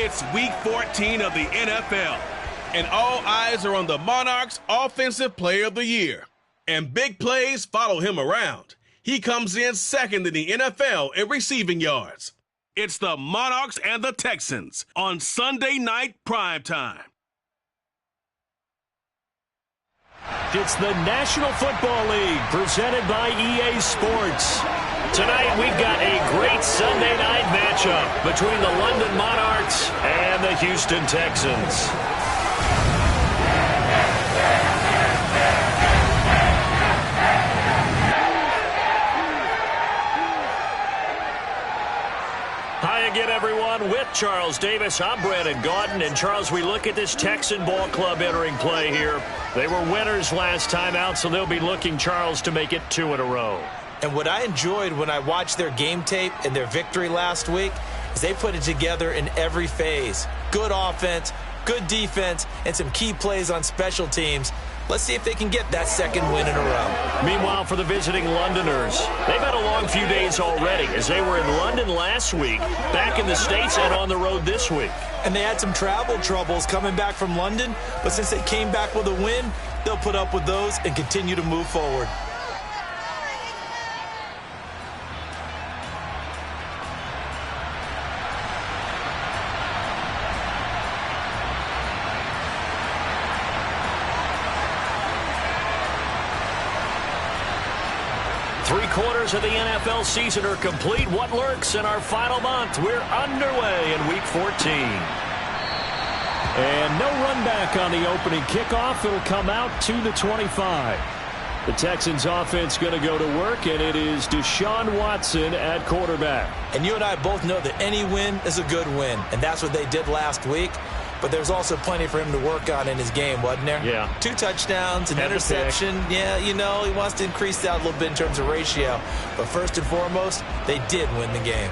It's Week 14 of the NFL, and all eyes are on the Monarchs' Offensive Player of the Year. And big plays follow him around. He comes in second in the NFL in receiving yards. It's the Monarchs and the Texans on Sunday night primetime. It's the National Football League presented by EA Sports. Tonight we've got a great Sunday night matchup between the London Monarchs and the Houston Texans. Hi again, everyone. With Charles Davis, I'm Brandon Gaudin. And, Charles, we look at this Texan ball club entering play here. They were winners last time out, so they'll be looking, Charles, to make it 2 in a row. And what I enjoyed when I watched their game tape and their victory last week is they put it together in every phase. Good offense, good defense, and some key plays on special teams. Let's see if they can get that second win in a row. Meanwhile, for the visiting Londoners, they've had a long few days already as they were in London last week, back in the States, and on the road this week. And they had some travel troubles coming back from London, but since they came back with a win, they'll put up with those and continue to move forward. Three-quarters of the NFL season are complete. What lurks in our final month? We're underway in Week 14. And no run back on the opening kickoff. It'll come out to the 25. The Texans offense going to go to work, and it is Deshaun Watson at quarterback. And you and I both know that any win is a good win, and that's what they did last week. But there's also plenty for him to work on in his game, wasn't there? Yeah. 2 touchdowns, an interception. Yeah, you know, he wants to increase that a little bit in terms of ratio. But first and foremost, they did win the game.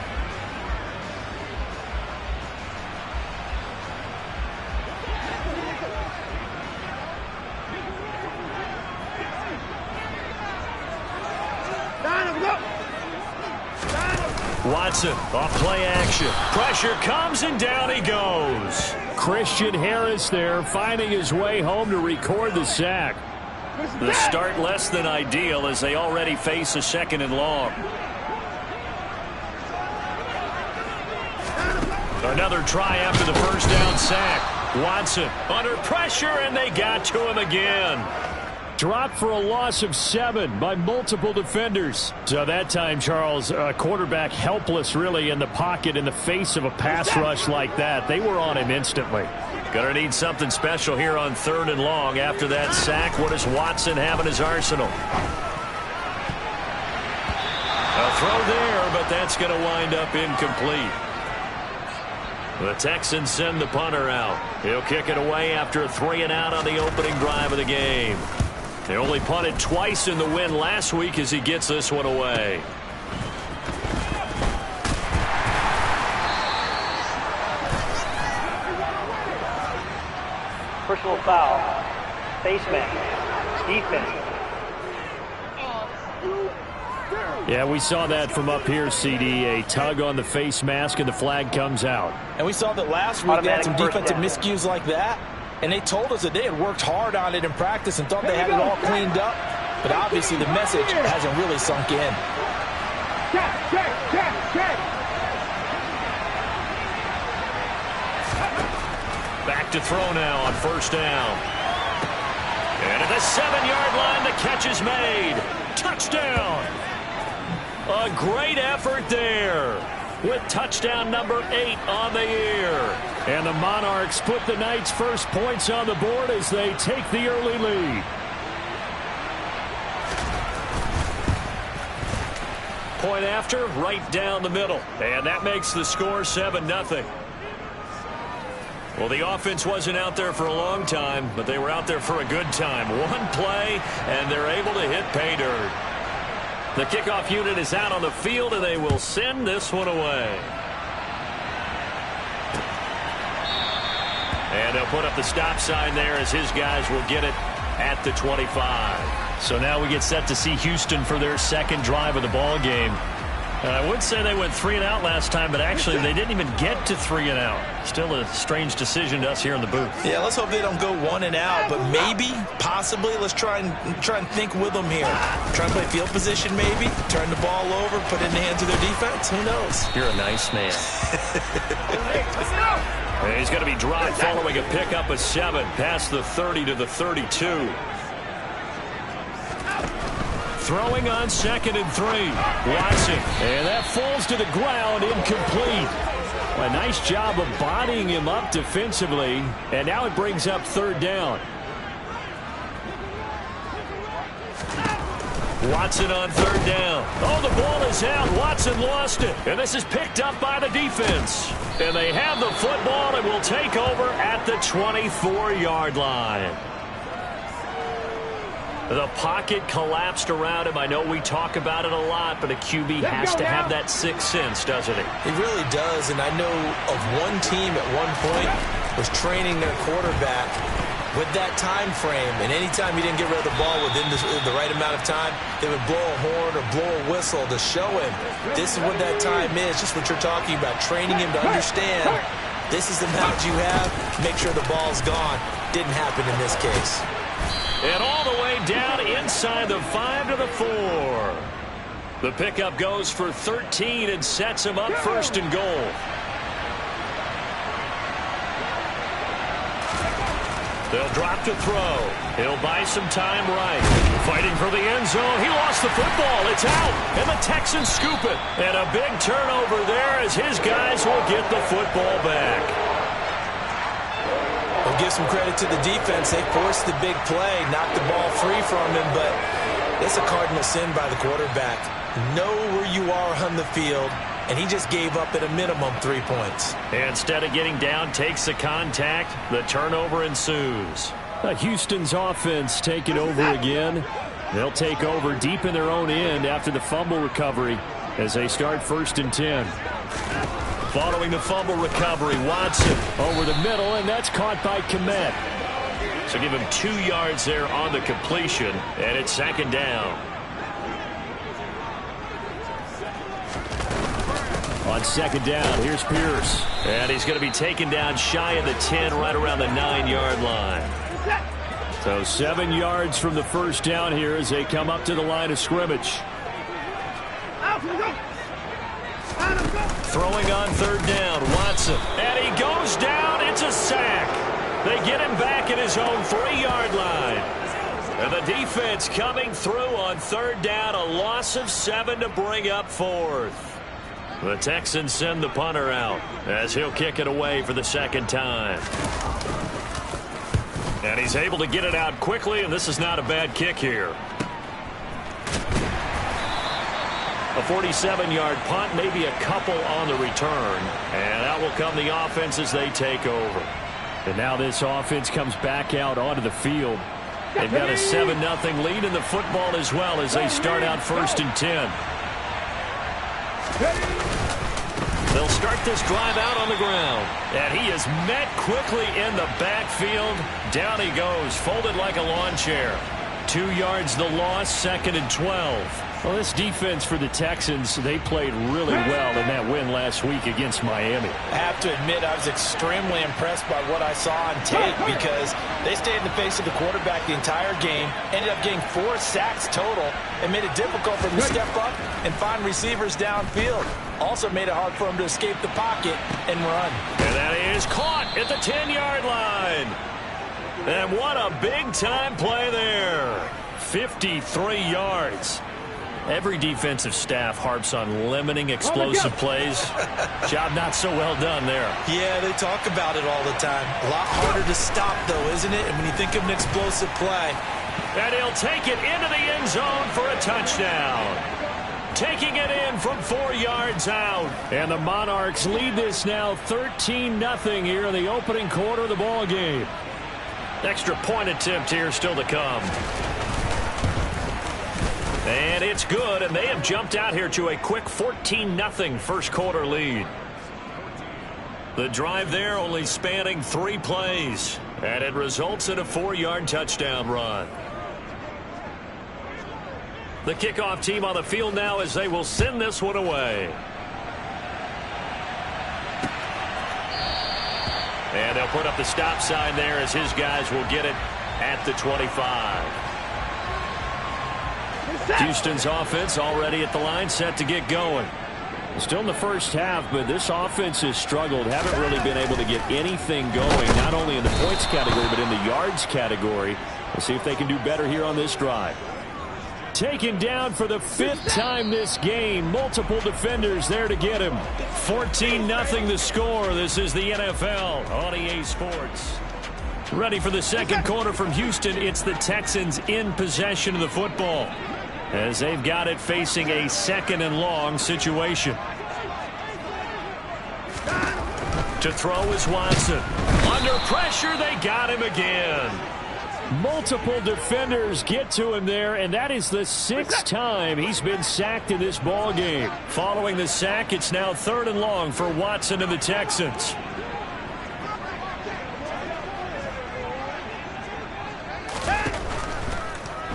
Watson off play action. Pressure comes and down he goes. Christian Harris there finding his way home to record the sack. The start less than ideal as they already face a 2nd and long. Another try after the first down sack. Watson under pressure and they got to him again. Dropped for a loss of 7 by multiple defenders. So that time, Charles, quarterback helpless really in the pocket in the face of a pass rush like that. They were on him instantly. Gonna need something special here on 3rd and long. After that sack, what does Watson have in his arsenal? A throw there, but that's gonna wind up incomplete. The Texans send the punter out. He'll kick it away after a 3 and out on the opening drive of the game. They only punted twice in the win last week as he gets this one away. Personal foul. Face mask. Defense. Yeah, we saw that from up here, CD. A tug on the face mask and the flag comes out. And we saw that last week they had some defensive miscues like that. And they told us that they had worked hard on it in practice and thought they had it all cleaned up. But obviously the message hasn't really sunk in. Back to throw now on 1st down. And at the 7-yard line, the catch is made. Touchdown. A great effort there with touchdown number 8 on the year. And the Monarchs put the Knights' first points on the board as they take the early lead. Point after, right down the middle. And that makes the score 7-0. Well, the offense wasn't out there for a long time, but they were out there for a good time. One play, and they're able to hit pay dirt. The kickoff unit is out on the field, and they will send this one away. And they'll put up the stop sign there as his guys will get it at the 25. So now we get set to see Houston for their second drive of the ball game. I would say they went 3 and out last time, but actually they didn't even get to 3 and out. Still a strange decision to us here in the booth. Yeah, let's hope they don't go 1 and out, but maybe, possibly, let's try and think with them here. Try and play field position maybe, turn the ball over, put it in the hands of their defense. Who knows? You're a nice man. He's going to be dropped following a pickup of 7 past the 30 to the 32. Throwing on 2nd and 3. Watson. And that falls to the ground, incomplete. A nice job of bodying him up defensively. And now it brings up 3rd down. Watson on 3rd down. Oh, the ball is out. Watson lost it. And this is picked up by the defense. And they have the football and will take over at the 24-yard line. The pocket collapsed around him. I know we talk about it a lot, but a QB has to have that sixth sense, doesn't he? He really does, and I know of one team at one point was training their quarterback with that time frame, and anytime he didn't get rid of the ball within the right amount of time, they would blow a horn or blow a whistle to show him this is what that time is, just what you're talking about, training him to understand this is the amount you have, make sure the ball's gone. Didn't happen in this case. And all the way down inside the 5 to the 4. The pickup goes for 13 and sets him up 1st and goal. They'll drop to throw. He'll buy some time right. Fighting for the end zone. He lost the football. It's out. And the Texans scoop it. And a big turnover there as his guys will get the football back. We'll give some credit to the defense. They forced the big play, knocked the ball free from him, but it's a cardinal sin by the quarterback. Know where you are on the field, and he just gave up at a minimum 3 points. Instead of getting down, takes the contact. The turnover ensues. Houston's offense taking over again. They'll take over deep in their own end after the fumble recovery as they start 1st and 10. Following the fumble recovery, Watson over the middle, and that's caught by Kmet. So give him 2 yards there on the completion, and it's 2nd down. On 2nd down, here's Pierce. And he's going to be taken down shy of the 10, right around the 9-yard line. So 7 yards from the 1st down here as they come up to the line of scrimmage. Throwing on 3rd down, Watson. And he goes down. It's a sack. They get him back at his own 3-yard line. And the defense coming through on 3rd down. A loss of 7 to bring up 4th. The Texans send the punter out as he'll kick it away for the 2nd time. And he's able to get it out quickly, and this is not a bad kick here. A 47-yard punt, maybe a couple on the return. And out will come the offense as they take over. And now this offense comes back out onto the field. They've got a 7-0 lead in the football as well as they start out 1st and 10. They'll start this drive out on the ground. And he is met quickly in the backfield. Down he goes, folded like a lawn chair. 2 yards the loss, 2nd and 12. Well, this defense for the Texans, they played really well in that win last week against Miami. I have to admit, I was extremely impressed by what I saw on tape because they stayed in the face of the quarterback the entire game, ended up getting 4 sacks total, and made it difficult for him to step up and find receivers downfield. Also made it hard for him to escape the pocket and run. And that is caught at the 10-yard line. And what a big-time play there. 53 yards. Every defensive staff harps on limiting explosive plays. Job not so well done there. Yeah, they talk about it all the time. A lot harder to stop, though, isn't it? And when you think of an explosive play. And he'll take it into the end zone for a touchdown. Taking it in from 4 yards out. And the Monarchs lead this now 13-0 here in the opening quarter of the ball game. Extra point attempt here still to come. And it's good, and they have jumped out here to a quick 14-0 first quarter lead. The drive there only spanning 3 plays, and it results in a 4-yard touchdown run. The kickoff team on the field now as they will send this one away. And they'll put up the stop sign there as his guys will get it at the 25. Houston's offense already at the line, set to get going. Still in the first half, but this offense has struggled. Haven't really been able to get anything going, not only in the points category, but in the yards category. We'll see if they can do better here on this drive. Taken down for the 5th time this game. Multiple defenders there to get him. 14-0 the score. This is the NFL on EA Sports. Ready for the second quarter from Houston. It's the Texans in possession of the football, as they've got it facing a 2nd and long situation. To throw is Watson. Under pressure, they got him again. Multiple defenders get to him there, and that is the 6th time he's been sacked in this ball game. Following the sack, it's now 3rd and long for Watson and the Texans.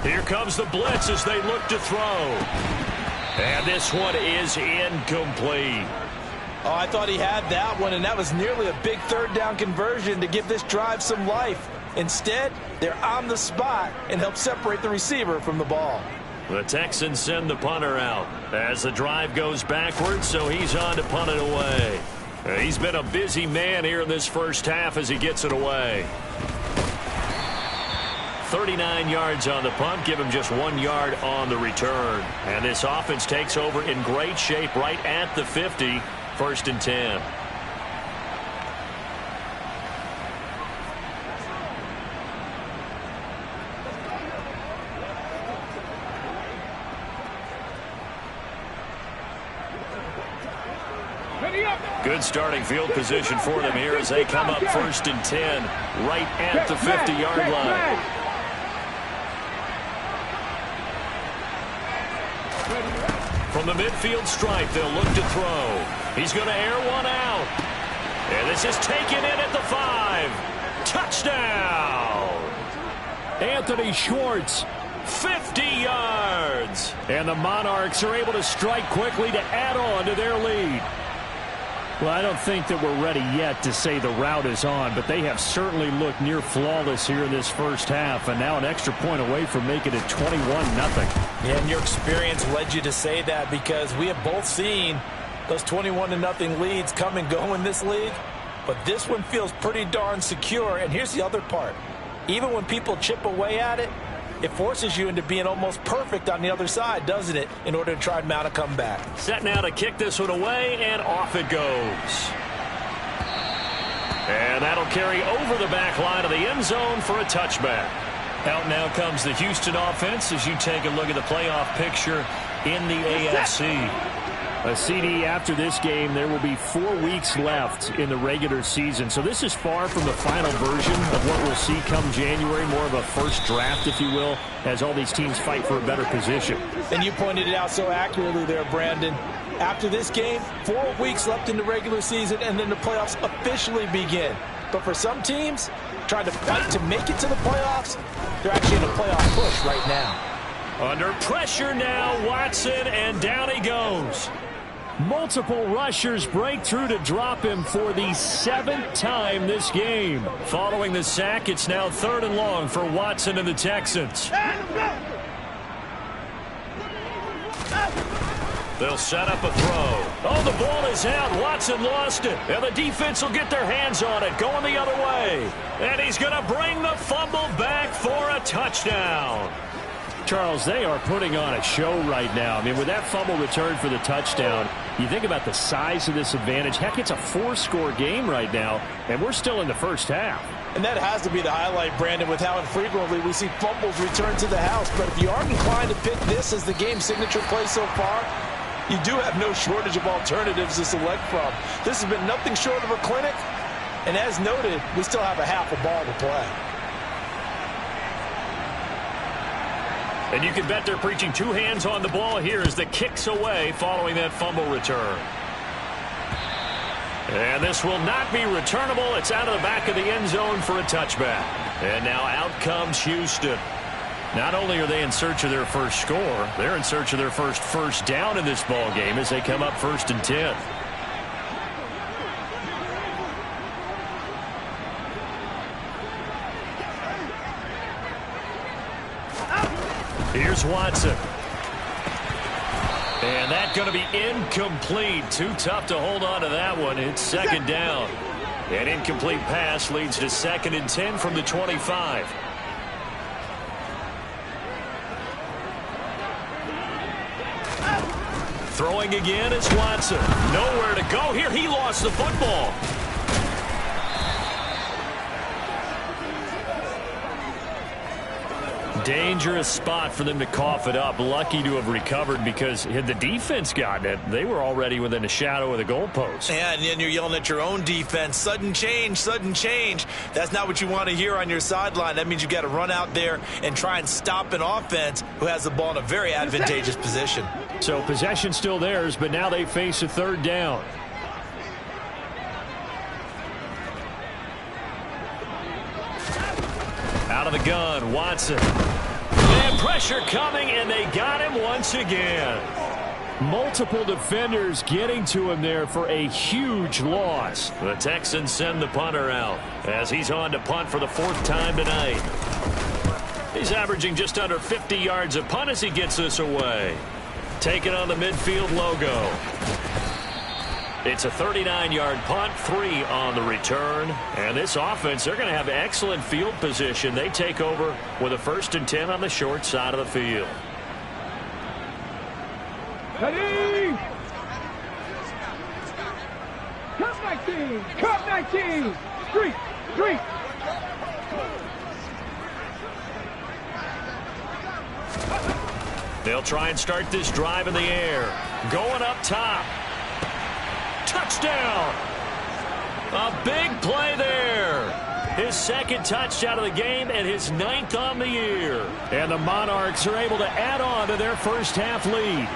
Here comes the blitz as they look to throw. And this one is incomplete. Oh, I thought he had that one, and that was nearly a big 3rd down conversion to give this drive some life. Instead, they're on the spot and help separate the receiver from the ball. The Texans send the punter out as the drive goes backwards, so he's on to punt it away. He's been a busy man here in this first half as he gets it away. 39 yards on the punt, give him just 1 yard on the return. And this offense takes over in great shape right at the 50, 1st and 10. Good starting field position for them here as they come up 1st and 10 right at the 50-yard line. From the midfield stripe, they'll look to throw. He's going to air one out. And this is taken in at the 5. Touchdown! Anthony Schwartz, 50 yards. And the Monarchs are able to strike quickly to add on to their lead. Well, I don't think that we're ready yet to say the route is on, but they have certainly looked near flawless here in this first half, and now an extra point away from making it 21-0. Yeah, and your experience led you to say that, because we have both seen those 21-0 leads come and go in this league, but this one feels pretty darn secure. And here's the other part. Even when people chip away at it, it forces you into being almost perfect on the other side, doesn't it, in order to try and mount a comeback. Set now to kick this one away, and off it goes. And that'll carry over the back line of the end zone for a touchback. Out now comes the Houston offense as you take a look at the playoff picture in the AFC. A CD after this game, there will be 4 weeks left in the regular season. So this is far from the final version of what we'll see come January, more of a first draft, if you will, as all these teams fight for a better position. And you pointed it out so accurately there, Brandon. After this game, 4 weeks left in the regular season, and then the playoffs officially begin. But for some teams, trying to fight to make it to the playoffs, they're actually in a playoff push right now. Under pressure now, Watson, and down he goes. Multiple rushers break through to drop him for the 7th time this game. Following the sack, it's now 3rd and long for Watson and the Texans. They'll set up a throw. Oh, the ball is out. Watson lost it. And the defense will get their hands on it, going the other way. And he's going to bring the fumble back for a touchdown. Charles, they are putting on a show right now. I mean, with that fumble return for the touchdown, you think about the size of this advantage. Heck, it's a 4-score game right now, and we're still in the first half. And that has to be the highlight, Brandon, with how infrequently we see fumbles return to the house. But if you are inclined to pick this as the game signature play so far, you do have no shortage of alternatives to select from. This has been nothing short of a clinic, and as noted, we still have a half a ball to play. And you can bet they're preaching 2 hands on the ball here as the kick's away following that fumble return. And this will not be returnable. It's out of the back of the end zone for a touchback. And now out comes Houston. Not only are they in search of their first score, they're in search of their first down in this ball game as they come up 1st and 10. Here's Watson. And that's going to be incomplete. Too tough to hold on to that one. It's 2nd down. An incomplete pass leads to 2nd and 10 from the 25. Throwing again is Watson. Nowhere to go here. He lost the football. Dangerous spot for them to cough it up. Lucky to have recovered because had the defense gotten it, they were already within a shadow of the goalpost. Yeah, and then you're yelling at your own defense. Sudden change, sudden change. That's not what you want to hear on your sideline. That means you've got to run out there and try and stop an offense who has the ball in a very advantageous position. So possession still theirs, but now they face a 3rd down. Out of the gun, Watson. And pressure coming, and they got him once again. Multiple defenders getting to him there for a huge loss. The Texans send the punter out as he's on to punt for the 4th time tonight. He's averaging just under 50 yards a punt as he gets this away. Taking on the midfield logo. It's a 39-yard punt, 3 on the return. And this offense, they're going to have excellent field position. They take over with a 1st and 10 on the short side of the field. Ready! Cut 19! Cut 19! Street! Street! They'll try and start this drive in the air. Going up top. Touchdown! A big play there. His 2nd touchdown of the game and his 9th on the year. And the Monarchs are able to add on to their first half lead.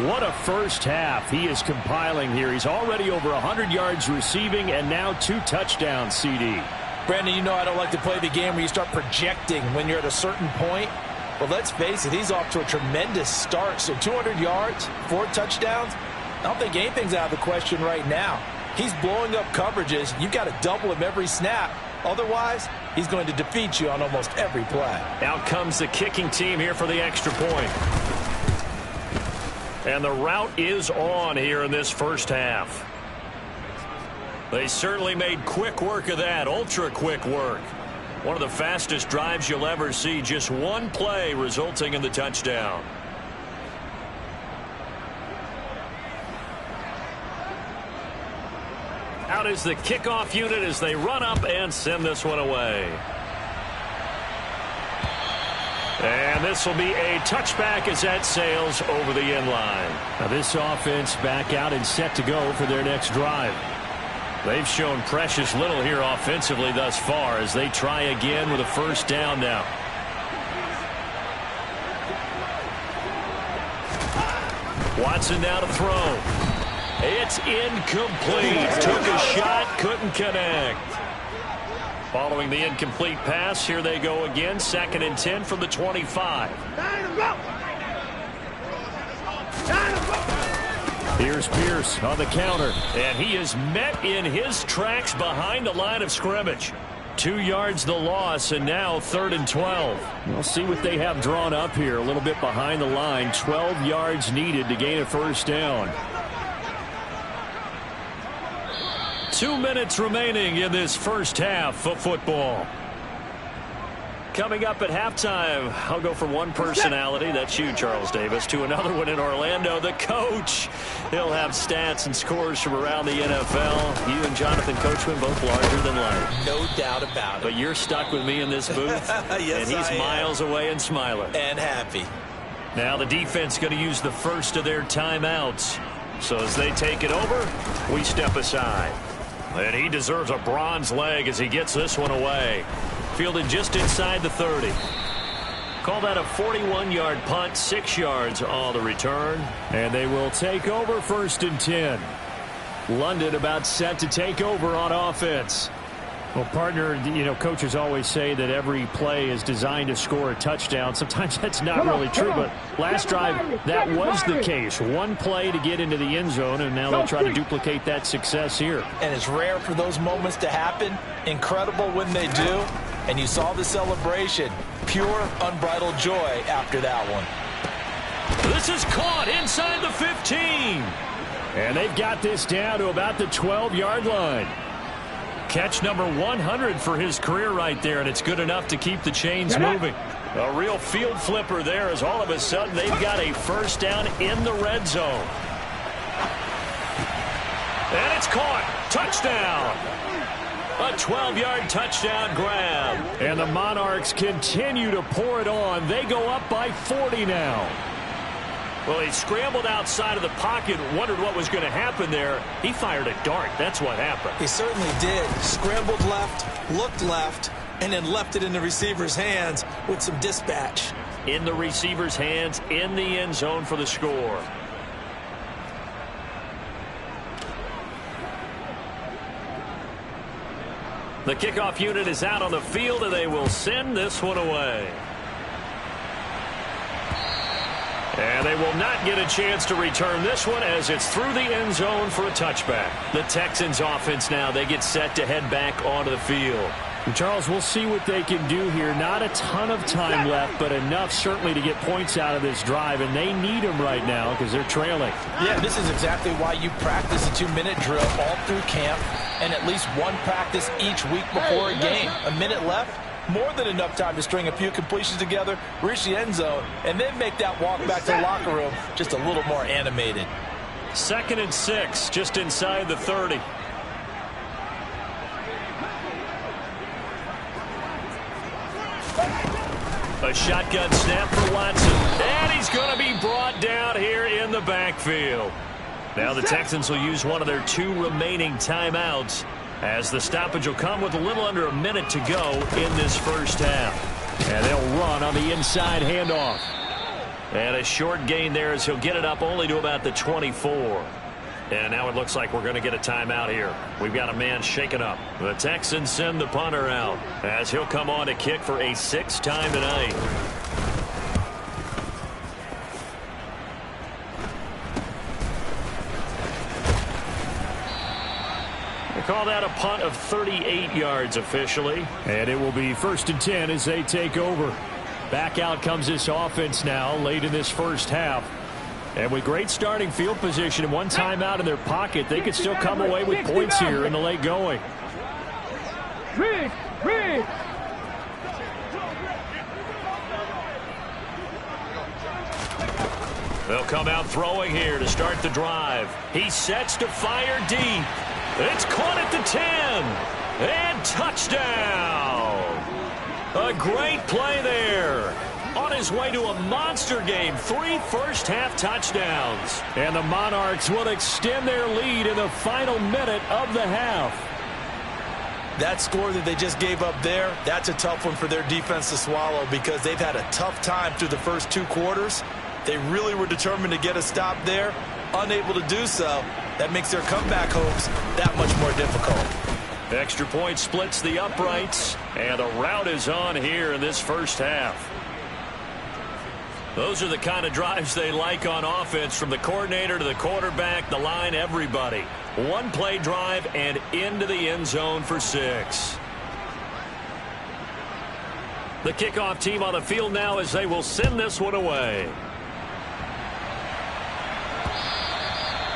What a first half he is compiling here. He's already over 100 yards receiving and now 2 touchdowns, CD. Brandon, you know I don't like to play the game where you start projecting when you're at a certain point. Well, let's face it, he's off to a tremendous start. So 200 yards, 4 touchdowns. I don't think anything's out of the question right now. He's blowing up coverages. You've got to double him every snap. Otherwise, he's going to defeat you on almost every play. Out comes the kicking team here for the extra point. And the route is on here in this first half. They certainly made quick work of that, ultra quick work. One of the fastest drives you'll ever see, just 1 play resulting in the touchdown. Out is the kickoff unit as they run up and send this one away. And this will be a touchback as that sails over the end line. Now this offense back out and set to go for their next drive. They've shown precious little here offensively thus far as they try again with a 1st down now. Watson now to throw. It's incomplete. Took a shot, couldn't connect. Following the incomplete pass, here they go again. 2nd and 10 from the 25. Here's Pierce on the counter, and he is met in his tracks behind the line of scrimmage. 2 yards the loss, and now 3rd and 12. We'll see what they have drawn up here. A little bit behind the line. 12 yards needed to gain a 1st down. 2 minutes remaining in this first half of football. Coming up at halftime, I'll go from one personality, that's you, Charles Davis, to another one in Orlando, the coach. He'll have stats and scores from around the NFL. You and Jonathan Coachman both larger than life. No doubt about it. But you're stuck with me in this booth, yes, and he's miles away and smiling. And happy. Now the defense going to use the first of their timeouts. So as they take it over, we step aside. And he deserves a bronze leg as he gets this one away. Fielded just inside the 30. Call that a 41-yard punt, 6 yards on the return. And they will take over 1st and 10. London about set to take over on offense. Well, partner, coaches always say that every play is designed to score a touchdown. Sometimes that's not really true, but last drive, that was the case. One play to get into the end zone, and now they'll try to duplicate that success here. And it's rare for those moments to happen. Incredible when they do. And you saw the celebration. Pure, unbridled joy after that one. This is caught inside the 15. And they've got this down to about the 12-yard line. Catch number 100 for his career right there, and it's good enough to keep the chains moving. A real field flipper there as all of a sudden they've got a first down in the red zone. And it's caught. Touchdown. A 12-yard touchdown grab. And the Monarchs continue to pour it on. They go up by 40 now. Well, he scrambled outside of the pocket, wondered what was going to happen there. He fired a dart. That's what happened. He certainly did. Scrambled left, looked left, and then left it in the receiver's hands with some dispatch. In the receiver's hands, in the end zone for the score. The kickoff unit is out on the field, and they will send this one away. And they will not get a chance to return this one as it's through the end zone for a touchback. The Texans offense now, they get set to head back onto the field. And Charles, we'll see what they can do here. Not a ton of time left, but enough certainly to get points out of this drive, and they need them right now because they're trailing. Yeah, this is exactly why you practice a 2-minute drill all through camp and at least one practice each week before a game. A minute left. More than enough time to string a few completions together, reach the end zone, and then make that walk back to the locker room just a little more animated. 2nd and 6, just inside the 30. A shotgun snap for Watson, and he's going to be brought down here in the backfield. Now the Texans will use one of their 2 remaining timeouts, as the stoppage will come with a little under a minute to go in this first half. And they'll run on the inside handoff. And a short gain there as he'll get it up only to about the 24. And now it looks like we're going to get a timeout here. We've got a man shaken up. The Texans send the punter out as he'll come on to kick for a 6th time tonight. Call that a punt of 38 yards officially. And it will be 1st and 10 as they take over. Back out comes this offense now late in this first half. And with great starting field position and one timeout in their pocket, they could still come away with points here in the late going. They'll come out throwing here to start the drive. He sets to fire deep. It's caught at the 10. And touchdown. A great play there. On his way to a monster game. 3 first-half touchdowns. And the Monarchs will extend their lead in the final minute of the half. That score that they just gave up there, that's a tough one for their defense to swallow because they've had a tough time through the first 2 quarters. They really were determined to get a stop there. Unable to do so. That makes their comeback hopes that much more difficult. Extra point splits the uprights, and a rout is on here in this first half. Those are the kind of drives they like on offense, from the coordinator to the quarterback, the line, everybody. 1-play drive and into the end zone for 6. The kickoff team on the field now as they will send this one away.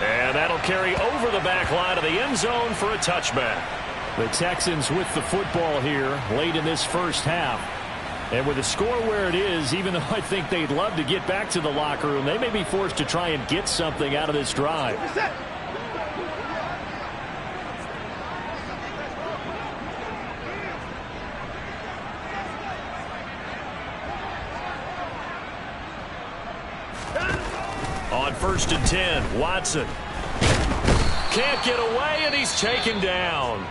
And that'll carry over the back line of the end zone for a touchback. The Texans with the football here late in this first half. And with the score where it is, even though I think they'd love to get back to the locker room, they may be forced to try and get something out of this drive. On 1st and 10, Watson can't get away, and he's taken down.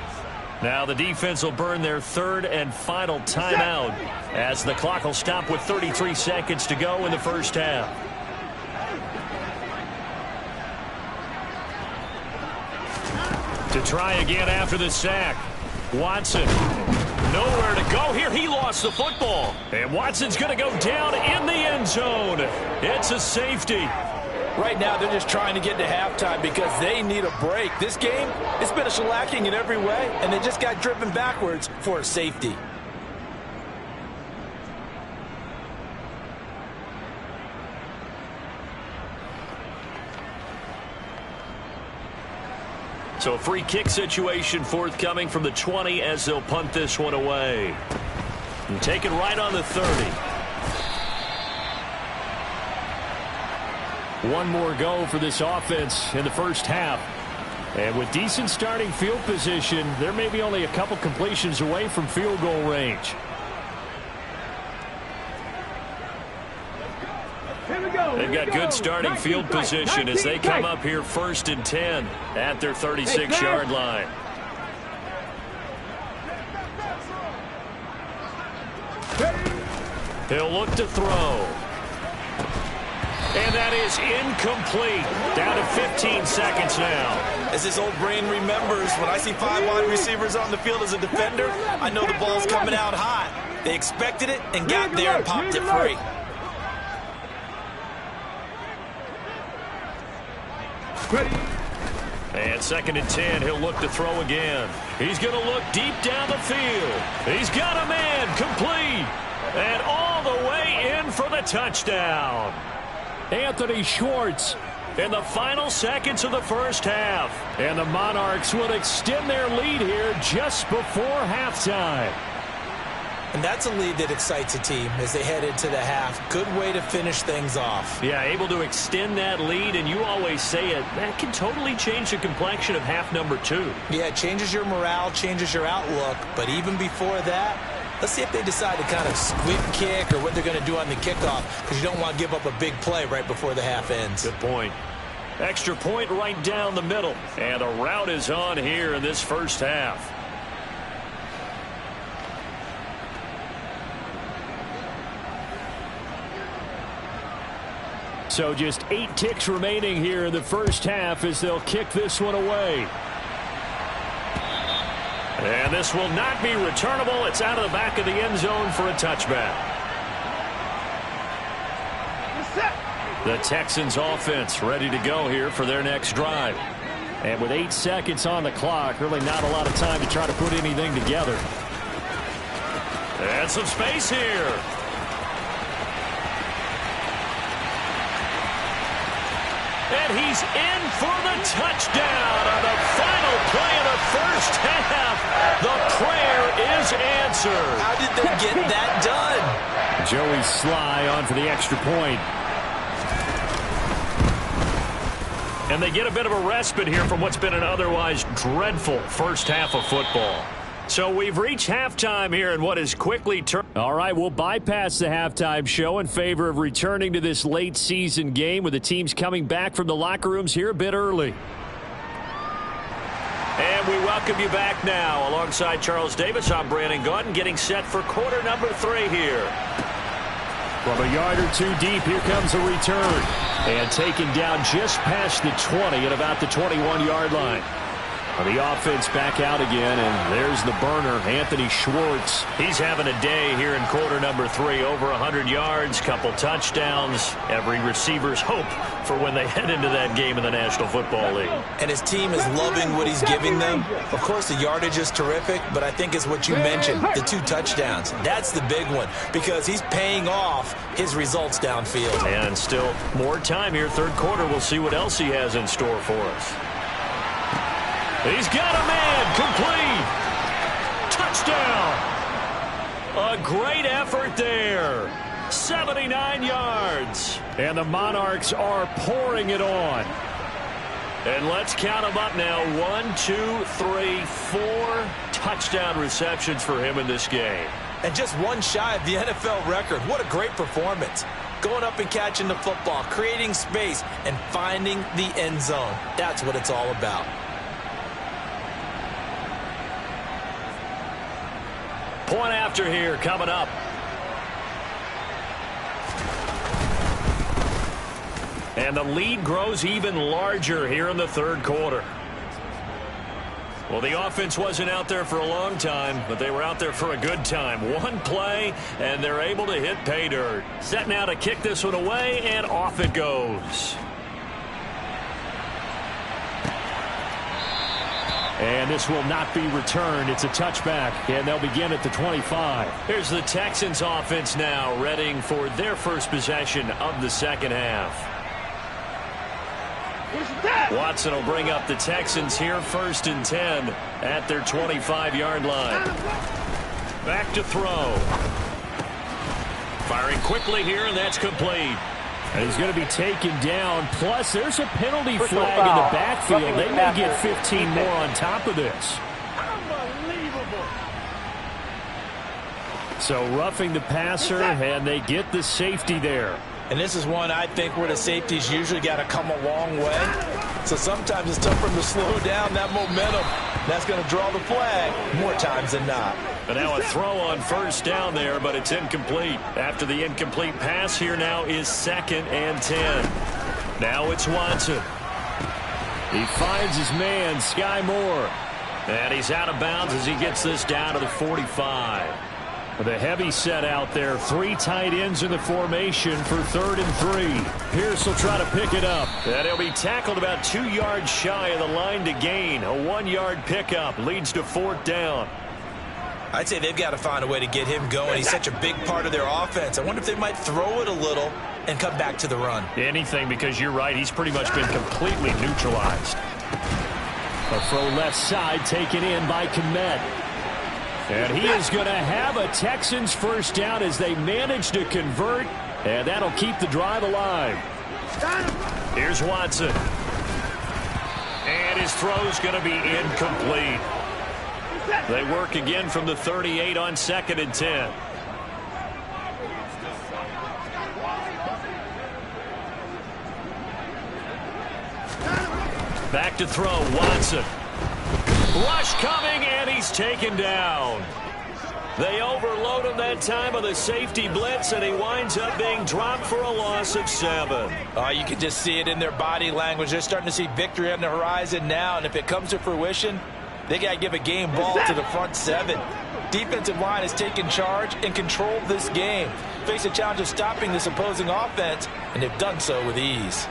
Now the defense will burn their 3rd and final timeout as the clock will stop with 33 seconds to go in the first half. To try again after the sack. Watson, nowhere to go here. He lost the football. And Watson's going to go down in the end zone. It's a safety. Right now, they're just trying to get to halftime because they need a break. This game, it's been a shellacking in every way, and they just got driven backwards for a safety. So a free kick situation forthcoming from the 20 as they'll punt this one away. And take it right on the 30. One more go for this offense in the first half. And with decent starting field position, they're maybe only a couple completions away from field goal range. They've got good starting field position as they come up here 1st and 10 at their 36-yard line. He'll look to throw. And that is incomplete. Down to 15 seconds now. As his old brain remembers, when I see 5 wide receivers on the field as a defender, I know the ball's coming out hot. They expected it and got there and popped it free. And 2nd and 10, he'll look to throw again. He's going to look deep down the field. He's got a man, complete. And all the way in for the touchdown. Anthony Schwartz in the final seconds of the first half. And the Monarchs will extend their lead here just before halftime. And that's a lead that excites a team as they head into the half. Good way to finish things off. Yeah, able to extend that lead, and you always say it, that can totally change the complexion of half number 2. Yeah, it changes your morale, changes your outlook. But even before that, let's see if they decide to kind of squib kick or what they're going to do on the kickoff, because you don't want to give up a big play right before the half ends. Good point. Extra point right down the middle. And the route is on here in this first half. So just 8 ticks remaining here in the first half as they'll kick this one away. And this will not be returnable. It's out of the back of the end zone for a touchback. The Texans offense ready to go here for their next drive. And with 8 seconds on the clock, really not a lot of time to try to put anything together. And some space here. And he's in for the touchdown on the final play of the first half. The prayer is answered. How did they get that done? Joey Sly on for the extra point. And they get a bit of a respite here from what's been an otherwise dreadful first half of football. So we've reached halftime here in what is quickly turned. All right, we'll bypass the halftime show in favor of returning to this late season game with the teams coming back from the locker rooms here a bit early. And we welcome you back now. Alongside Charles Davis, I'm Brandon Gaudin, getting set for quarter number 3 here. From a yard or 2 deep, here comes a return. And taken down just past the 20 at about the 21-yard line. The offense back out again, and there's the burner, Anthony Schwartz. He's having a day here in quarter number 3. Over 100 yards, couple touchdowns. Every receiver's hope for when they head into that game in the National Football League. And his team is loving what he's giving them. Of course, the yardage is terrific, but I think it's what you mentioned, the 2 touchdowns. That's the big one, because he's paying off his results downfield. And still more time here, third quarter. We'll see what else he has in store for us. He's got a man, complete. Touchdown. A great effort there. 79 yards. And the Monarchs are pouring it on. And let's count them up now. 1, 2, 3, 4 touchdown receptions for him in this game. And just one shy of the NFL record. What a great performance. Going up and catching the football, creating space, and finding the end zone. That's what it's all about. Point after here coming up. And the lead grows even larger here in the third quarter. Well, the offense wasn't out there for a long time, but they were out there for a good time. One play, and they're able to hit pay dirt. Set now to kick this one away, and off it goes. And this will not be returned. It's a touchback, and they'll begin at the 25. Here's the Texans offense now, readying for their first possession of the second half. Watson will bring up the Texans here, 1st and 10 at their 25-yard line. Back to throw. Firing quickly here, and that's complete. And he's going to be taken down. Plus, there's a penalty flag in the backfield. They may get 15 more on top of this. Unbelievable. So roughing the passer, and they get the safety there. And this is one I think where the safeties usually got to come a long way. So sometimes it's tough for them to slow down that momentum. That's going to draw the flag more times than not. But now a throw on 1st down there, but it's incomplete. After the incomplete pass, here now is 2nd and 10. Now it's Watson. He finds his man, Sky Moore. And he's out of bounds as he gets this down to the 45. With a heavy set out there, 3 tight ends in the formation for 3rd and 3. Pierce will try to pick it up. And he'll be tackled about 2 yards shy of the line to gain. A 1-yard pickup leads to 4th down. I'd say they've got to find a way to get him going. He's such a big part of their offense. I wonder if they might throw it a little and come back to the run. Anything, because you're right. He's pretty much been completely neutralized. A throw left side taken in by Kmet. And he is going to have a Texans 1st down as they manage to convert. And that'll keep the drive alive. Here's Watson. And his throw's going to be incomplete. They work again from the 38 on 2nd and 10. Back to throw, Watson. Rush coming, and he's taken down. They overload him that time of the safety blitz, and he winds up being dropped for a loss of 7. You can just see it in their body language. They're starting to see victory on the horizon now, and if it comes to fruition, they got to give a game ball to the front 7. Defensive line has taken charge and controlled this game. Face a challenge of stopping this opposing offense, and they've done so with ease.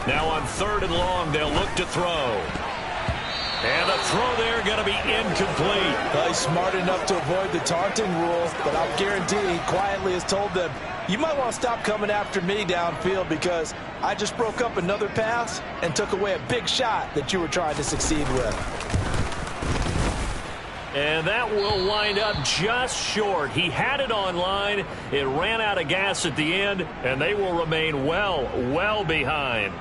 Now on 3rd and long, they'll look to throw. And the throw there going to be incomplete. Well, he's smart enough to avoid the taunting rule, but I'll guarantee he quietly has told them, you might want to stop coming after me downfield because I just broke up another pass and took away a big shot that you were trying to succeed with. And that will wind up just short. He had it on line. It ran out of gas at the end, and they will remain well behind.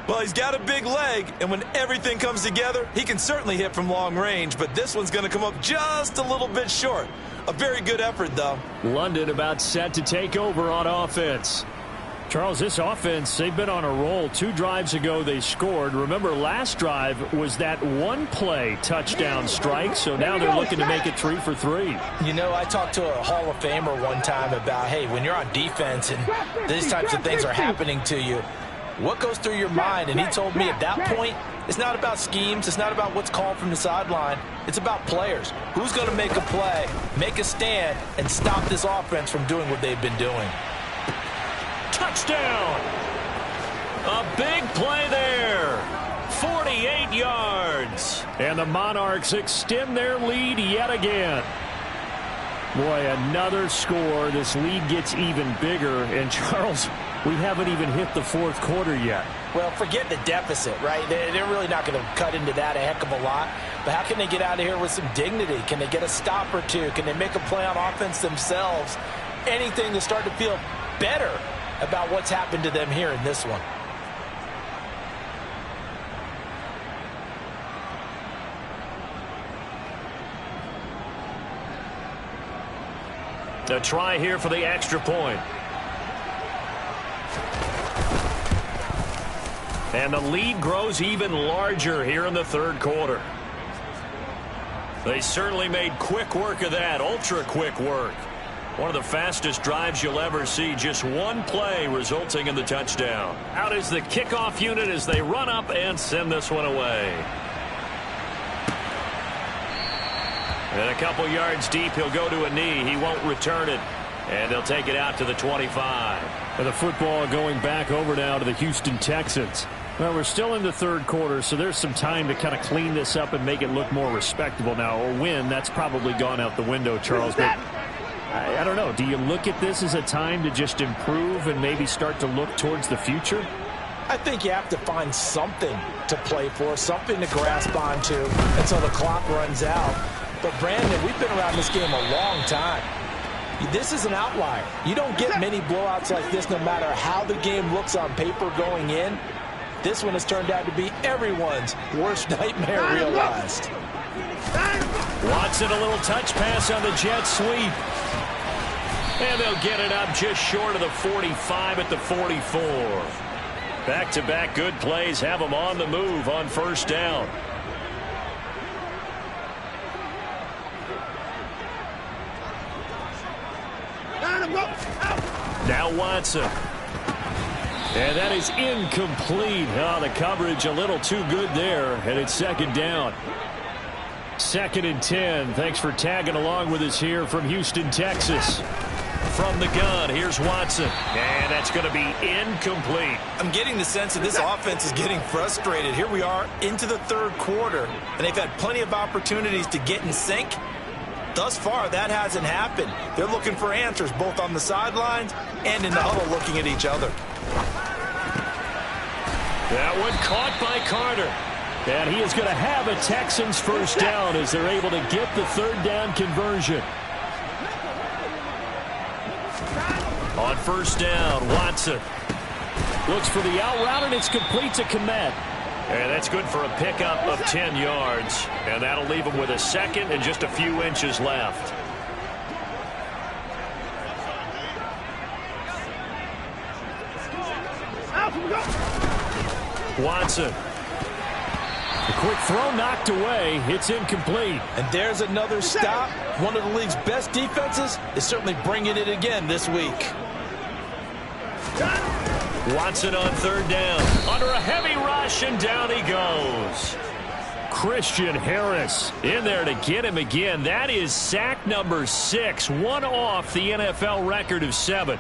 Well, he's got a big leg, and when everything comes together, he can certainly hit from long range, but this one's going to come up just a little bit short. A very good effort, though. London about set to take over on offense. Charles, this offense, they've been on a roll. 2 drives ago, they scored. Remember, last drive was that 1-play touchdown strike, so now they're looking to make it 3 for 3. You know, I talked to a Hall of Famer one time about, hey, when you're on defense and these types of things are happening to you, what goes through your mind? And he told me at that point, it's not about schemes. It's not about what's called from the sideline. It's about players. Who's going to make a play, make a stand, and stop this offense from doing what they've been doing? Touchdown! A big play there. 48 yards. And the Monarchs extend their lead yet again. Boy, another score. This lead gets even bigger. And, Charles, we haven't even hit the 4th quarter yet. Well, forget the deficit, right? They're really not going to cut into that a heck of a lot. But how can they get out of here with some dignity? Can they get a stop or two? Can they make a play on offense themselves? Anything to start to feel better about what's happened to them here in this one. A try here for the extra point. And the lead grows even larger here in the 3rd quarter. They certainly made quick work of that, ultra quick work. One of the fastest drives you'll ever see. Just one play resulting in the touchdown. Out is the kickoff unit as they run up and send this one away. And a couple yards deep, he'll go to a knee. He won't return it. And they'll take it out to the 25. And the football going back over now to the Houston Texans. Well, we're still in the third quarter, so there's some time to kind of clean this up and make it look more respectable now. A win, that's probably gone out the window, Charles. But I don't know. Do you look at this as a time to just improve and maybe start to look towards the future? I think you have to find something to play for, something to grasp onto until the clock runs out. But, Brandon, we've been around this game a long time. This is an outlier. You don't get many blowouts like this no matter how the game looks on paper going in. This one has turned out to be everyone's worst nightmare realized. Watson, a little touch pass on the jet sweep. And they'll get it up just short of the 45 at the 44. Back-to-back good plays have them on the move on first down. Now Watson. And that is incomplete. Oh, the coverage a little too good there. And it's second down. 2nd and 10. Thanks for tagging along with us here from Houston, Texas. From the gun, here's Watson. And that's going to be incomplete. I'm getting the sense that this offense is getting frustrated. Here we are into the third quarter, and they've had plenty of opportunities to get in sync. Thus far, that hasn't happened. They're looking for answers both on the sidelines and in the huddle looking at each other. That one caught by Carter. And he is going to have a Texans first down as they're able to get the third down conversion. On first down, Watson looks for the out route, and it's complete to Kmet. And that's good for a pickup of 10 yards. And that'll leave him with a second and just a few inches left. Watson. The quick throw knocked away. It's incomplete. And there's another stop. One of the league's best defenses is certainly bringing it again this week. Watson on third down. Under a heavy rush, and down he goes. Christian Harris in there to get him again. That is sack number 6. One off the NFL record of 7.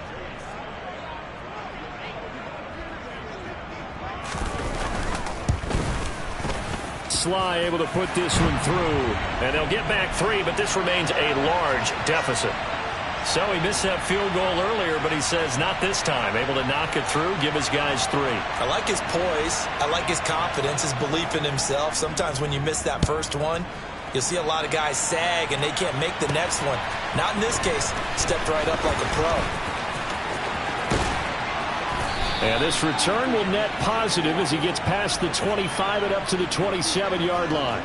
Sly able to put this one through. And they'll get back 3, but this remains a large deficit. So he missed that field goal earlier, but he says not this time. Able to knock it through, give his guys 3. I like his poise. I like his confidence, his belief in himself. Sometimes when you miss that first one, you'll see a lot of guys sag and they can't make the next one. Not in this case. Stepped right up like a pro. And this return will net positive as he gets past the 25 and up to the 27-yard line.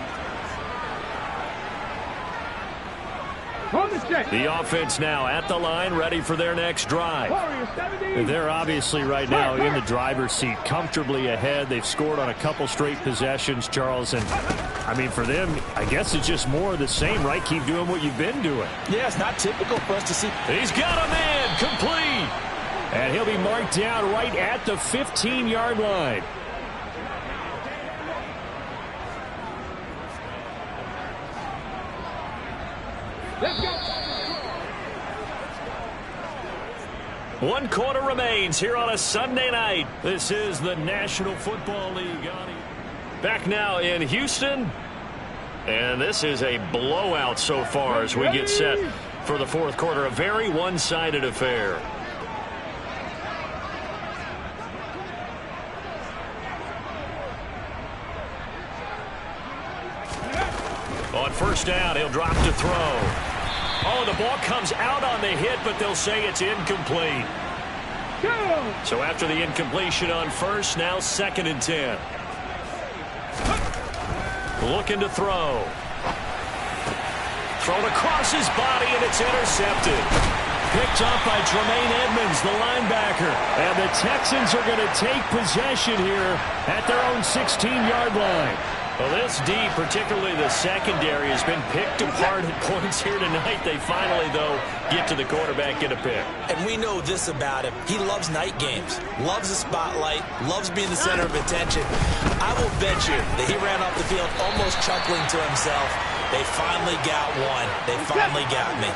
The offense now at the line, ready for their next drive. They're obviously right now in the driver's seat, comfortably ahead. They've scored on a couple straight possessions, Charles. And, I mean, for them, I guess it's just more of the same, right? Keep doing what you've been doing. Yeah, it's not typical for us to see. He's got a man, complete. And he'll be marked down right at the 15-yard line. Let's go. 1 quarter remains here on a Sunday night. This is the National Football League. Back now in Houston. And this is a blowout so far as we get set for the fourth quarter. A very one-sided affair. On first down, he'll drop to throw. Oh, the ball comes out on the hit, but they'll say it's incomplete. So after the incompletion on first, now 2nd and 10. Looking to throw. Thrown across his body, and it's intercepted. Picked up by Tremaine Edmonds, the linebacker. And the Texans are going to take possession here at their own 16-yard line. Well, this D, particularly the secondary, has been picked apart at points here tonight. They finally, though, get to the quarterback, get a pick. And we know this about him. He loves night games, loves the spotlight, loves being the center of attention. I will bet you that he ran off the field almost chuckling to himself. They finally got one. They finally got me.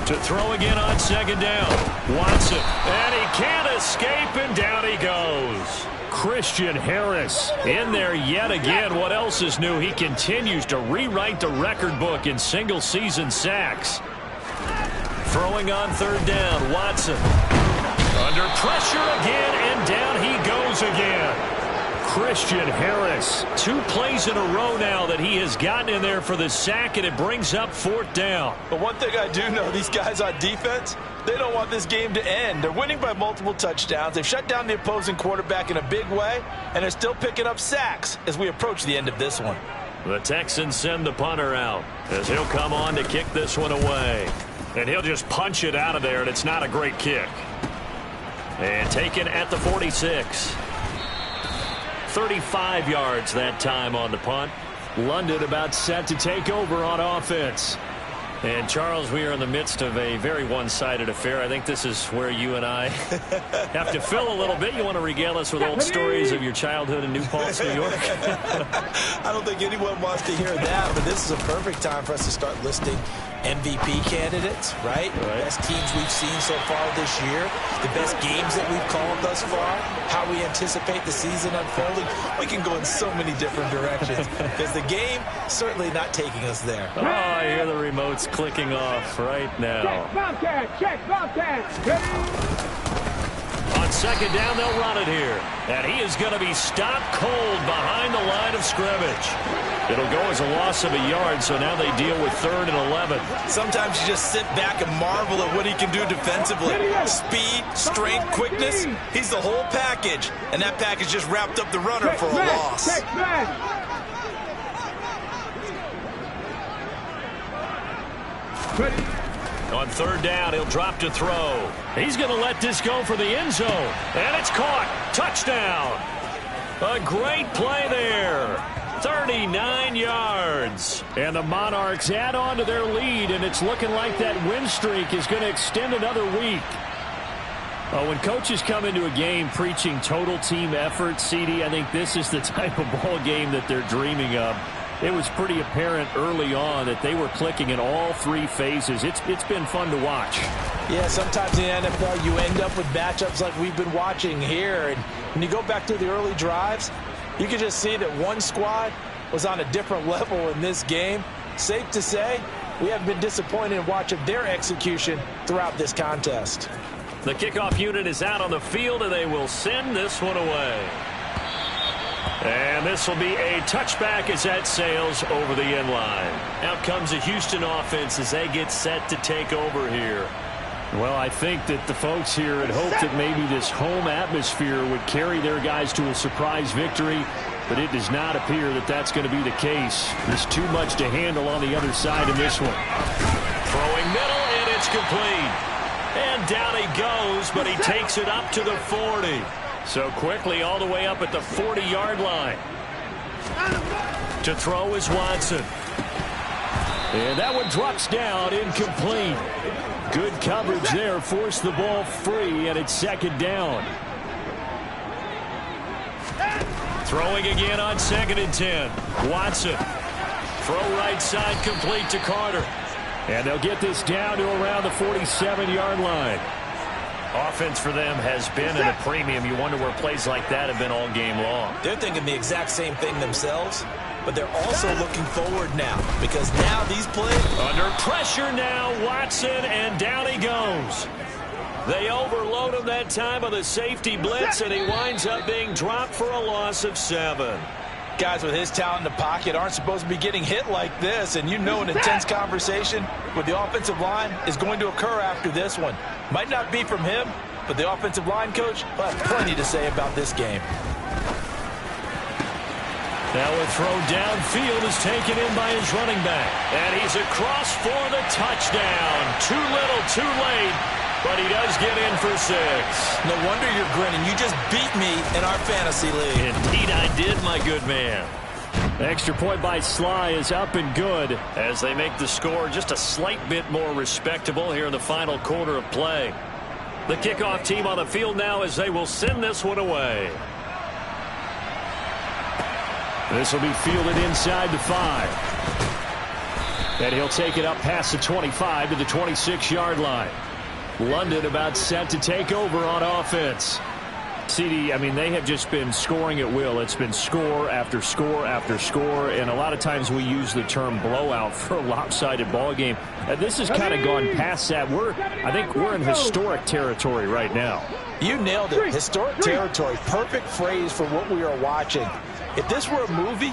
To throw again on second down. Watson, and he can't escape, and down he goes. Christian Harris in there yet again. What else is new? He continues to rewrite the record book in single-season sacks. Throwing on third down, Watson. Under pressure again, and down he goes again. Christian Harris, 2 plays in a row now that he has gotten in there for the sack, and it brings up fourth down. But one thing I do know, these guys on defense, they don't want this game to end. They're winning by multiple touchdowns. They've shut down the opposing quarterback in a big way, and they're still picking up sacks as we approach the end of this one. The Texans send the punter out as he'll come on to kick this one away. And he'll just punch it out of there, and it's not a great kick. And taken at the 46. 35 yards that time on the punt. London about set to take over on offense. And, Charles, we are in the midst of a very one-sided affair. I think this is where you and I have to fill a little bit. You want to regale us with old stories of your childhood in New Paltz, New York? I don't think anyone wants to hear that, but this is a perfect time for us to start listing MVP candidates, right? The best teams we've seen so far this year, the best games that we've called thus far, how we anticipate the season unfolding. We can go in so many different directions because the game certainly not taking us there. Oh, I hear the remotes clicking off right now. Check Bobcat. On second down, they'll run it here. And he is going to be stopped cold behind the line of scrimmage. It'll go as a loss of a yard, so now they deal with 3rd and 11. Sometimes you just sit back and marvel at what he can do defensively. Speed, strength, quickness. He's the whole package. And that package just wrapped up the runner for a loss. On third down, he'll drop to throw. He's going to let this go for the end zone. And it's caught. Touchdown. A great play there. 39 yards. And the Monarchs add on to their lead, and it's looking like that win streak is going to extend another week. When coaches come into a game preaching total team effort, CD, I think this is the type of ball game that they're dreaming of. It was pretty apparent early on that they were clicking in all 3 phases. It's been fun to watch. Yeah, sometimes in the NFL you end up with matchups like we've been watching here. And when you go back to the early drives, you can just see that one squad was on a different level in this game. Safe to say, we have been disappointed in watching their execution throughout this contest. The kickoff unit is out on the field, and they will send this one away. And this will be a touchback as that sails over the end line. Out comes the Houston offense as they get set to take over here. Well, I think that the folks here had hoped that maybe this home atmosphere would carry their guys to a surprise victory, but it does not appear that that's going to be the case. There's too much to handle on the other side in this one. Throwing middle, and it's complete. And down he goes, but he takes it up to the 40. So quickly all the way up at the 40-yard line. To throw is Watson. And that one drops down, incomplete. Good coverage there, forced the ball free, and it's second down. Throwing again on 2nd and 10. Watson. Throw right side complete to Carter. And they'll get this down to around the 47-yard line. Offense for them has been at a premium. You wonder where plays like that have been all game long. They're thinking the exact same thing themselves, but they're also looking forward now because now these plays. Under pressure now, Watson, and down he goes. They overload him that time with a safety blitz, and he winds up being dropped for a loss of 7. Guys with his talent in the pocket aren't supposed to be getting hit like this, and you know an intense conversation with the offensive line is going to occur after this one. Might not be from him, but the offensive line coach will have plenty to say about this game. Now a throw downfield is taken in by his running back. And he's across for the touchdown. Too little, too late. But he does get in for 6. No wonder you're grinning. You just beat me in our fantasy league. Indeed I did, my good man. The extra point by Sly is up and good as they make the score just a slight bit more respectable here in the final quarter of play. The kickoff team on the field now as they will send this one away. This will be fielded inside the 5. And he'll take it up past the 25 to the 26-yard line. London about set to take over on offense. CD, I mean, they have just been scoring at will. It's been score after score after score, and a lot of times we use the term blowout for a lopsided ball game. This has kind of gone past that. I think we're in historic territory right now. You nailed it. Historic territory. Perfect phrase for what we are watching. If this were a movie,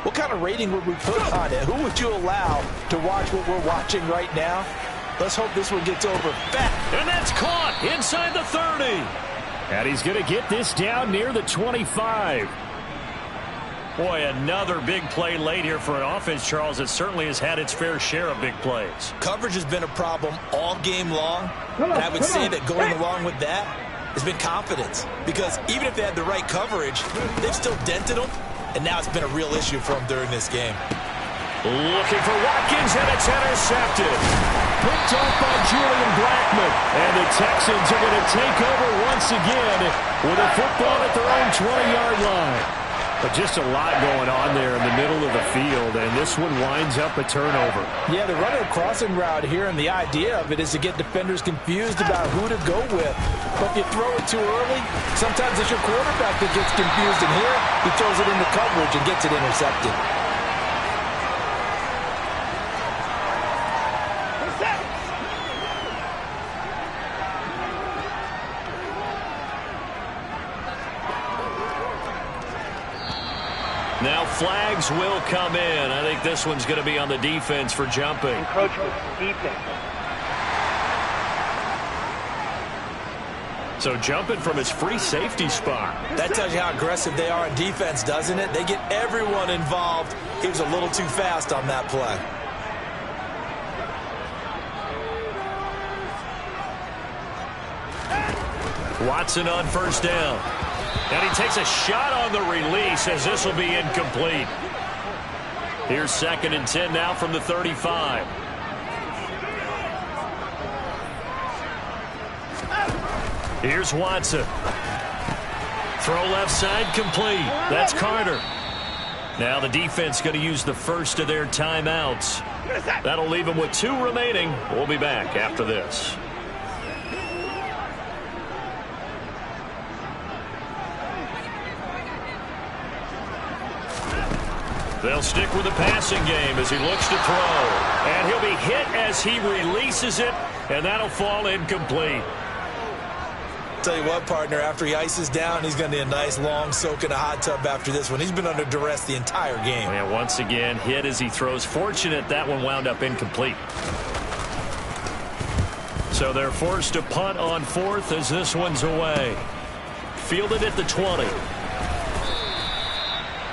what kind of rating would we put on it? Who would you allow to watch what we're watching right now? Let's hope this one gets over fast. And that's caught inside the 30. And he's going to get this down near the 25. Boy, another big play late here for an offense, Charles, that certainly has had its fair share of big plays. Coverage has been a problem all game long. And I would say that going along with that has been confidence. Because even if they had the right coverage, they've still dented them. And now it's been a real issue for them during this game. Looking for Watkins, and it's intercepted. Picked off by Julian Blackmon. And the Texans are going to take over once again with a football at their own 20-yard line. But just a lot going on there in the middle of the field, and this one winds up a turnover. Yeah, they're running a crossing route here, and the idea of it is to get defenders confused about who to go with. But if you throw it too early, sometimes it's your quarterback that gets confused, and here he throws it into coverage and gets it intercepted. Now flags will come in. I think this one's going to be on the defense for jumping. Encroachment, defense. So jumping from his free safety spot. That tells you how aggressive they are on defense, doesn't it? They get everyone involved. He was a little too fast on that play. Watson on first down. And he takes a shot on the release as this will be incomplete. Here's 2nd and 10 now from the 35. Here's Watson. Throw left side complete. That's Carter. Now the defense going to use the first of their timeouts. That'll leave them with 2 remaining. We'll be back after this. They'll stick with the passing game as he looks to throw. And he'll be hit as he releases it, and that'll fall incomplete. Tell you what, partner, after he ices down, he's going to need a nice long soak in a hot tub after this one. He's been under duress the entire game. And once again, hit as he throws. Fortunate that one wound up incomplete. So they're forced to punt on 4th as this one's away. Fielded at the 20.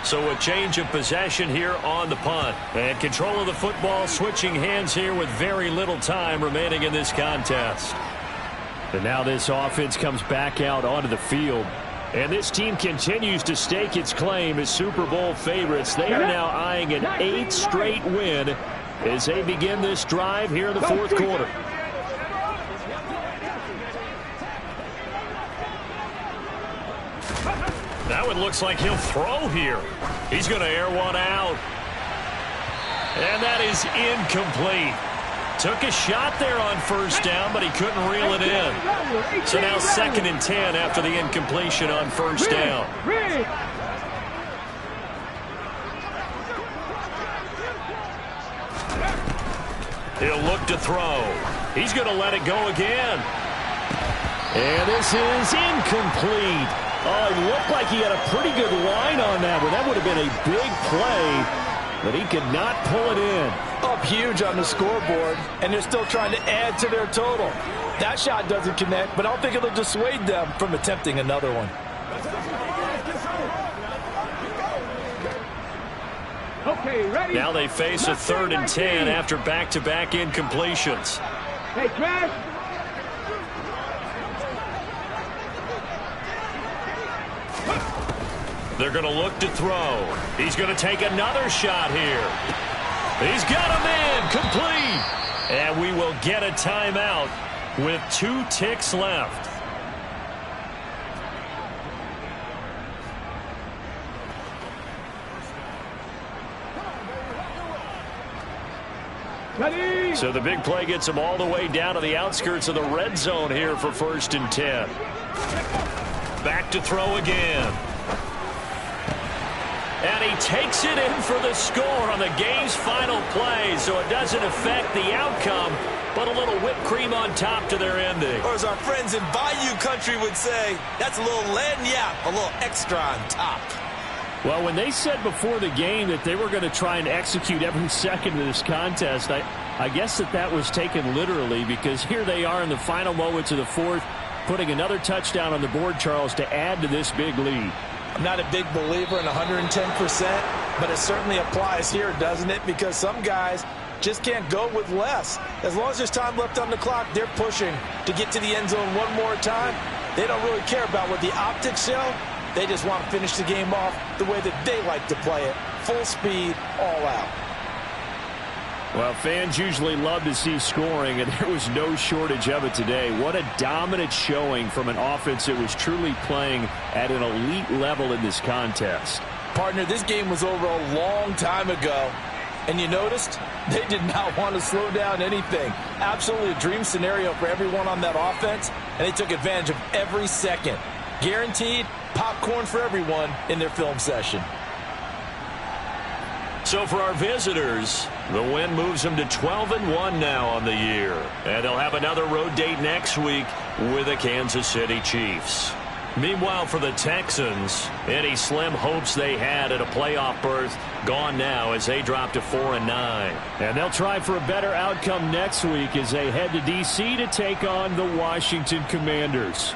So a change of possession here on the punt. And control of the football switching hands here with very little time remaining in this contest. And now this offense comes back out onto the field. And this team continues to stake its claim as Super Bowl favorites. They are now eyeing an 8th straight win as they begin this drive here in the 4th quarter. That one looks like he'll throw here. He's going to air one out. And that is incomplete. Took a shot there on first down, but he couldn't reel it in. So now 2nd and 10 after the incompletion on first down. He'll look to throw. He's going to let it go again. And this is incomplete. Oh, it looked like he had a pretty good line on that one. That would have been a big play, but he could not pull it in. Up huge on the scoreboard, and they're still trying to add to their total. That shot doesn't connect, but I don't think it'll dissuade them from attempting another one. Okay, ready? Now they face a 3rd and 10 after back-to-back incompletions. Hey, Trash. They're going to look to throw. He's going to take another shot here. He's got him in, complete. And we will get a timeout with 2 ticks left. Ready? So the big play gets him all the way down to the outskirts of the red zone here for 1st and 10. Back to throw again. And he takes it in for the score on the game's final play, so it doesn't affect the outcome, but a little whipped cream on top to their ending. Or as our friends in Bayou Country would say, that's a little lagniappe, a little extra on top. Well, when they said before the game that they were going to try and execute every second of this contest, I guess that was taken literally, because here they are in the final moments of the 4th, putting another touchdown on the board, Charles, to add to this big lead. I'm not a big believer in 110%, but it certainly applies here, doesn't it? Because some guys just can't go with less. As long as there's time left on the clock, they're pushing to get to the end zone one more time. They don't really care about what the optics show. They just want to finish the game off the way that they like to play it. Full speed, all out. Well, fans usually love to see scoring, and there was no shortage of it today. What a dominant showing from an offense that was truly playing at an elite level in this contest. Partner, this game was over a long time ago, and you noticed they did not want to slow down anything. Absolutely a dream scenario for everyone on that offense, and they took advantage of every second. Guaranteed popcorn for everyone in their film session. So for our visitors, the win moves them to 12-1 now on the year. And they'll have another road date next week with the Kansas City Chiefs. Meanwhile, for the Texans, any slim hopes they had at a playoff berth gone now as they drop to 4-9. And they'll try for a better outcome next week as they head to D.C. to take on the Washington Commanders.